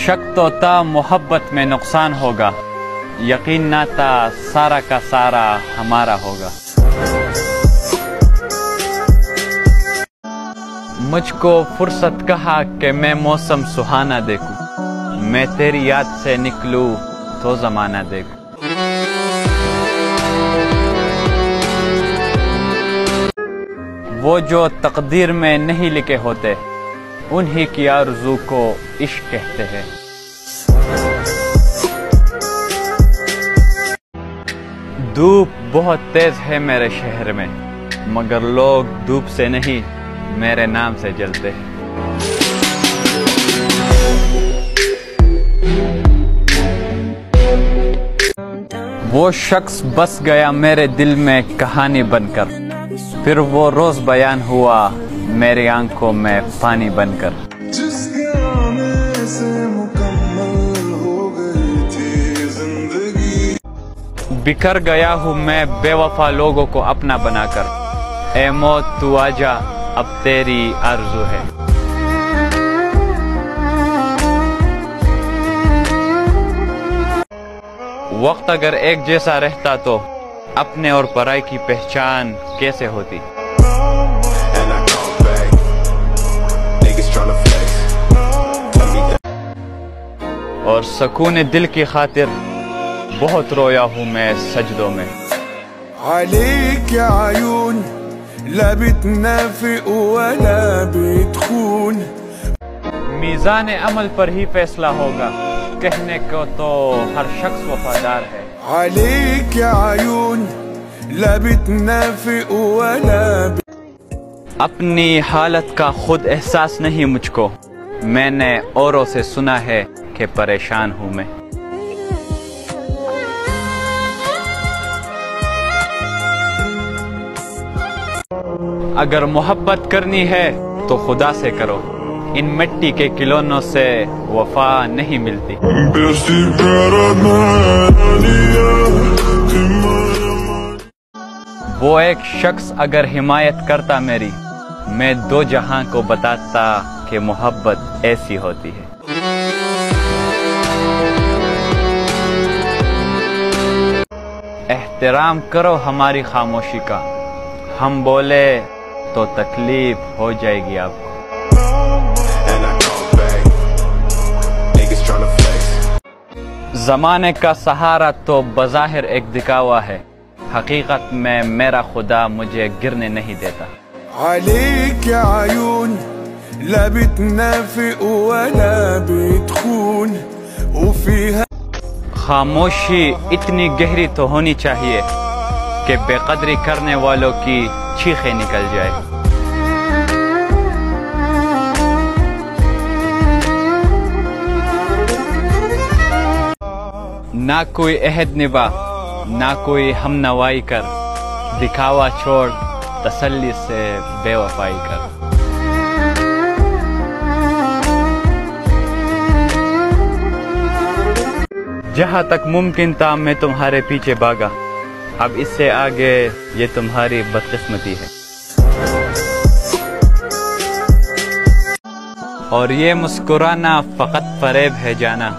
شک تو تھا محبت میں نقصان ہوگا، یقین نہ تھا سارا کا سارا ہمارا ہوگا۔ مجھ کو فرصت کہا کہ میں موسم سہانا دیکھوں، میں تیری یاد سے نکلوں تو زمانہ دیکھوں۔ وہ جو تقدیر میں نہیں لکھے ہوتے، انہی کی آرزو کو عشق کہتے ہیں۔ دھوپ بہت تیز ہے میرے شہر میں، مگر لوگ دھوپ سے نہیں میرے نام سے جلتے ہیں۔ وہ شخص بس گیا میرے دل میں کہانی بن کر، پھر وہ روز بیان ہوا میری آنکھوں میں پانی بن کر۔ بکھر گیا ہوں میں بے وفا لوگوں کو اپنا بنا کر، اے موت تو آجا اب تیری آرزو ہے۔ وقت اگر ایک جیسا رہتا تو اپنے اور پرائی کی پہچان کیسے ہوتی؟ اور سکون دل کی خاطر بہت رویا ہوں میں سجدوں میں۔ عليك يا عيون لا بتنافق ولا بتخون۔ میزان عمل پر ہی فیصلہ ہوگا، کہنے کو تو ہر شخص وفادار ہے۔ عليك يا عيون لا بتنافق ولا اپنی حالت کا خود احساس نہیں مجھ کو، میں نے اوروں سے سنا ہے کہ پریشان ہوں میں۔ اگر محبت کرنی ہے تو خدا سے کرو، ان مٹی کے کھلونوں سے وفا نہیں ملتی۔ وہ ایک شخص اگر حمایت کرتا میری، میں دو جہاں کو بتاتا کہ محبت ایسی ہوتی ہے۔ احترام کرو ہماری خاموشی کا، ہم بولے تو تکلیف ہو جائے گی آپ کو۔ زمانے کا سہارا تو بظاہر ایک دکھاوا ہے، حقیقت میں میرا خدا مجھے گرنے نہیں دیتا۔ عليك يا عيون لا بتنافق ولا بتخون وفيها۔ خاموشی اتنی گہری تو ہونی چاہیے کہ بے قدری کرنے والوں کی چیخیں نکل جائے۔ نہ کوئی عہد نبھا، نہ کوئی ہم نوائی کر، دکھاوا چھوڑ تسلی سے بے وفائی کر۔ جہاں تک ممکن تھا میں تمہارے پیچھے بھاگا، اب اس سے آگے یہ تمہاری بدقسمتی ہے۔ اور یہ مسکرانا فقط فریب ہے جانا،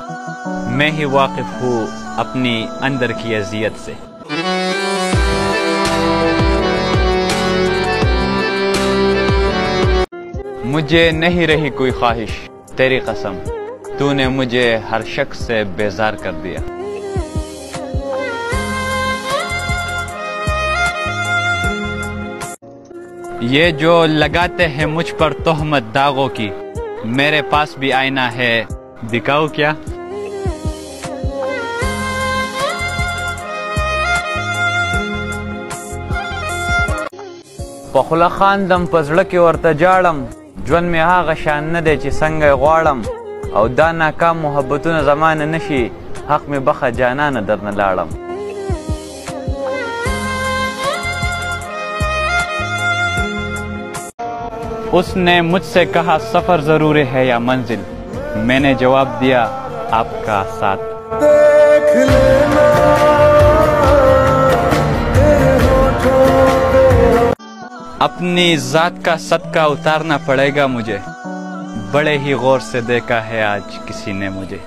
میں ہی واقف ہوں اپنی اندر کی اذیت سے۔ مجھے نہیں رہی کوئی خواہش، تیری قسم تو نے مجھے ہر شخص سے بیزار کر دیا۔ یہ جو لگاتے ہیں مجھ پر تہمت داغوں کی، میرے پاس بھی آئینہ ہے، دکھاؤ کیا؟ پخلا خاندم پزړه کې ورته جاړم، ژوند مې هغه شان نه دی چې څنګه یې غواړم، او دا ناکام محبتونه زمانه نشي، حق مې بخه جانانه درنه لاړم۔ اس نے مجھ سے کہا سفر ضروری ہے یا منزل، میں نے جواب دیا آپ کا ساتھ۔ دیکھ لینا اپنی ذات کا صدقہ اتارنا پڑے گا مجھے، بڑے ہی غور سے دیکھا ہے آج کسی نے مجھے.